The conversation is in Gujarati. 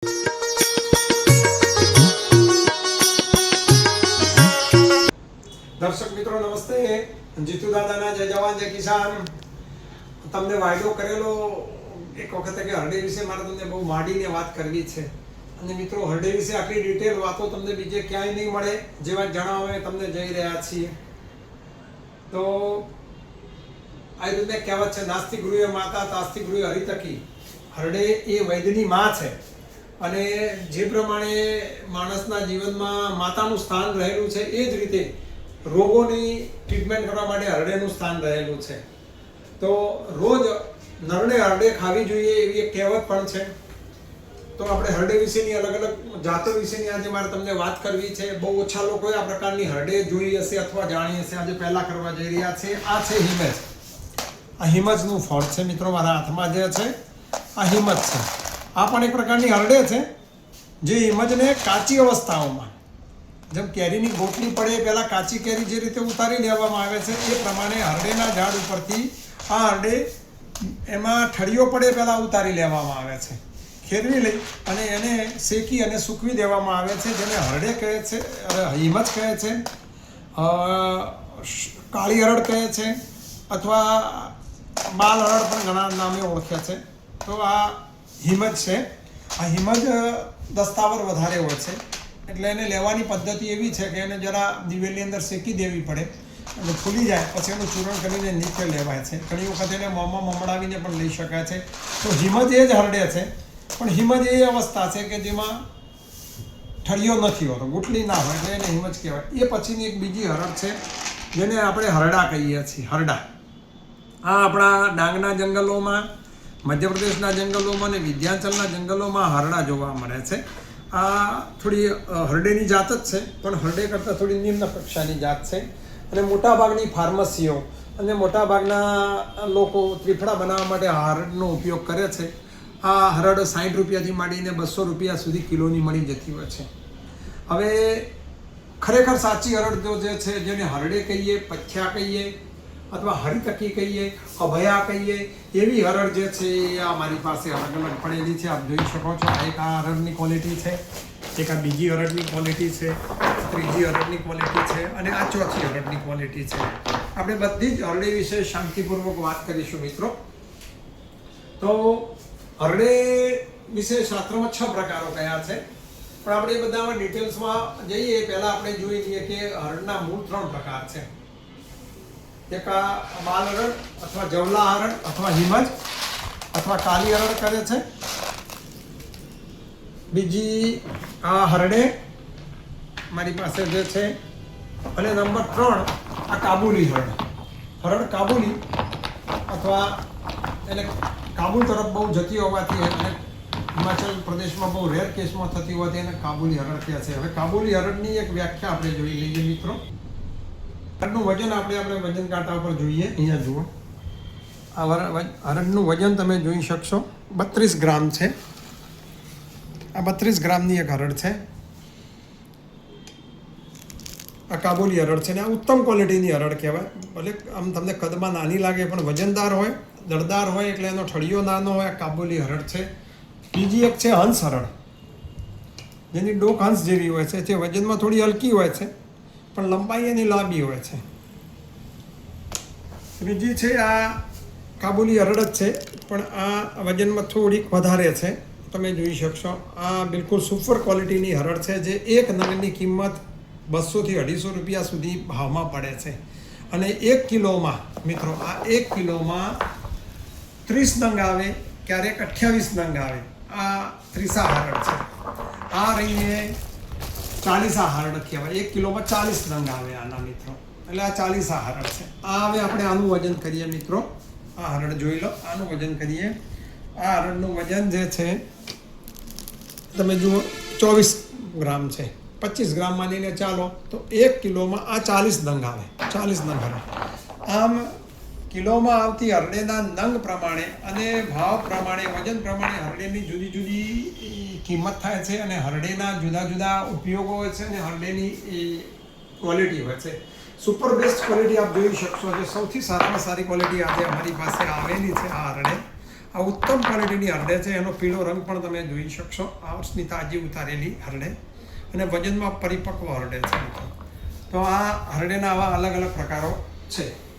દર્શક મિત્રો નમસ્તે. જીતુ દાદાના જય જવાન જય કિસાન. તમને વાયદો કરેલો એક વખતે કે હરડે વિશે મારે તમને બહુ માંડીને વાત કરવી છે. અને મિત્રો, હરડે વિશે આટલી ડિટેલ વાતો તમને બીજે ક્યાંય નહીં મળે. જેવા જણાવે તમને જઈ રહ્યા છીએ. તો આ રીતે કહેવત છે, નાસ્તિ ગૃહે માતા તાસ્તિ ગૃહે હરિતકી. હરડે એ વૈદ્યની માં છે. અને જે પ્રમાણે માણસના જીવનમાં માતાનું સ્થાન રહેલું છે, એ જ રીતે રોગોની ટ્રીટમેન્ટ કરવા માટે હરડેનું સ્થાન રહેલું છે. તો રોજ નરને હરડે ખાવી જોઈએ એવી એક કહેવત પણ છે. તો આપણે હરડે વિશેની અલગ અલગ જાતો વિશેની આજે મારે તમને વાત કરવી છે. બહુ ઓછા લોકોએ આ પ્રકારની હરડે જોઈ હશે અથવા જાણી હશે. આજે પહેલા કરવા જઈ રહ્યા છે. આ છે હિમજ. આ હિમજનું ફળ છે મિત્રો. મારા હાથમાં જે છે આ હિમજ છે. આ પણ એક પ્રકારની હરડે છે, જે હિમજને કાચી અવસ્થાઓમાં, જેમ કેરીની ગોટલી પડે પહેલાં કાચી કેરી જે રીતે ઉતારી લેવામાં આવે છે, એ પ્રમાણે હરડેના ઝાડ ઉપરથી આ હરડે એમાં ઠળીઓ પડે પહેલાં ઉતારી લેવામાં આવે છે. ખેરવી લઈ અને એને શેકી અને સૂકવી દેવામાં આવે છે, જેને હરડે કહે છે, હિમજ કહે છે, કાળી હરડ કહે છે, અથવા બાલ હરડ પણ ઘણા નામે ઓળખે છે. તો આ હિમજ છે. આ હિમજ દસ્તાવર વધારે હોય છે, એટલે એને લેવાની પદ્ધતિ એવી છે કે એને જરા દિવેલની અંદર શેકી દેવી પડે અને ફૂલી જાય પછી એનું ચૂરણ કરીને નીચે લેવાય છે. ઘણી વખત એને મોંમાં મમડાવીને પણ લઈ શકાય છે. તો હિમજ એ જ હરડે છે, પણ હિમજ એ અવસ્થા છે કે જેમાં ઠળિયો નથી હોતો, ગુટલી ના હોય, એટલે એને હિમજ કહેવાય. એ પછીની એક બીજી હરડ છે જેને આપણે હરડા કહીએ છીએ. હરડા આ આપણા ડાંગના જંગલોમાં, મધ્યપ્રદેશના જંગલોમાં અને વિંધ્યાચલના જંગલોમાં હરડા જોવા મળે છે. આ થોડી હરડેની જાત જ છે, પણ હરડે કરતાં થોડી નિમ્ન કક્ષાની જાત છે. અને મોટાભાગની ફાર્મસીઓ અને મોટાભાગના લોકો ત્રિફળા બનાવવા માટે હરડનો ઉપયોગ કરે છે. આ હરડ 60 રૂપિયાથી માંડીને 200 રૂપિયા સુધી કિલોની મળી જતી હોય છે. હવે ખરેખર સાચી હરડ જે છે, જેને હરડે કહીએ, પથ્યા કહીએ, અથવા હરિતકી કહીએ, અભયા કહીએ, એવી હરડ જે છે એ આ મારી પાસે અલગ અલગ પડેલી છે. આપ જોઈ શકો છો. એક આ હરડની ક્વોલિટી છે, એક આ બીજી હરડની ક્વોલિટી છે, ત્રીજી હરડની ક્વોલિટી છે, અને આ ચોથી હરડની ક્વોલિટી છે. આપણે બધી જ હરડે વિશે શાંતિપૂર્વક વાત કરીશું મિત્રો. તો હરડે વિશે શાસ્ત્રમાં 6 પ્રકારો કયા છે, પણ આપણે એ બધામાં ડિટેલ્સમાં જઈએ પહેલાં આપણે જોઈ લઈએ કે હરડના મૂળ 3 પ્રકાર છે. એક આ બાલ હરડ અથવા જવલા હરડ અથવા હિમજ અથવા કાલી હરડ કરે છે. બીજી આ હરડે મારી પાસે જે છે. અને નંબર 3 આ કાબુલી હરડ. હરડ કાબુલી અથવા એને કાબુલ તરફ બહુ જતી હોવાથી અને હિમાચલ પ્રદેશમાં બહુ રેર કેસમાં થતી હોવાથી એને કાબુલી હરડ કહે છે. હવે કાબુલી હરડની એક વ્યાખ્યા આપણે જોઈ લઈએ મિત્રો. હરડનું વજન આપણે વજન કાંટા ઉપર જોઈએ. અહીંયા જુઓ, આ હરડનું વજન તમે જોઈ શકશો 32 ગ્રામ છે. આ 32 ગ્રામની એક હરડ છે. આ કાબુલી હરડ છે ને આ ઉત્તમ ક્વોલિટીની હરડ કહેવાય. ભલે આમ તમને કદમાં નાની લાગે પણ વજનદાર હોય, દળદાર હોય, એટલે એનો ઠળિયો નાનો હોય. કાબુલી હરડ છે. બીજી એક છે હંસ હરડ, જેની ડોક હંસ જેવી હોય છે. જે વજનમાં થોડી હલકી હોય છે, પણ લંબાઈ એની લાંબી હોય છે. ત્રીજી છે આ કાબુલી હરડ જ છે, પણ આ વજનમાં થોડીક વધારે છે. તમે જોઈ શકશો. આ બિલકુલ સુપર ક્વોલિટીની હરડ છે, જે એક નંગની કિંમત 200 થી 250 રૂપિયા સુધી ભાવમાં પડે છે. અને 1 કિલોમાં મિત્રો, આ 1 કિલોમાં 30 નંગ આવે, ક્યારેક 28 નંગ આવે. આ 30 હરડ છે. આ રહીને 40 હરડ કહેવાય. 1 કિલોમાં 40 નંગ આવે આના મિત્રો, એટલે આ 40 હરડ છે. આ હવે આપણે આનું વજન કરીએ મિત્રો. આ હરડ જોઈ લો, આનું વજન કરીએ. આ હરડનું વજન જે છે તમે જુઓ 24 ગ્રામ છે. 25 ગ્રામ માનીને ચાલો તો 1 કિલોમાં આ 40 નંગ આવે. 40 નંગ હરડ. આમ કિલોમાં આવતી હરડેના નંગ પ્રમાણે અને ભાવ પ્રમાણે, વજન પ્રમાણે હરડેની જુદી જુદી કિંમત થાય છે. અને હરડેના જુદા જુદા ઉપયોગો હોય છે, અને હરડેની ક્વોલિટી હોય છે. સુપર બેસ્ટ ક્વોલિટી આપ જોઈ શકશો. જે સૌથી સારામાં સારી ક્વોલિટી આજે અમારી પાસે આવેલી છે આ હરડે. આ ઉત્તમ ક્વોલિટીની હરડે છે. એનો પીળો રંગ પણ તમે જોઈ શકશો. આ વર્ષની તાજી ઉતારેલી હરડે અને વજનમાં પરિપક્વ હરડે છે મિત્રો. તો આ હરડેના આવા અલગ અલગ પ્રકારો છે.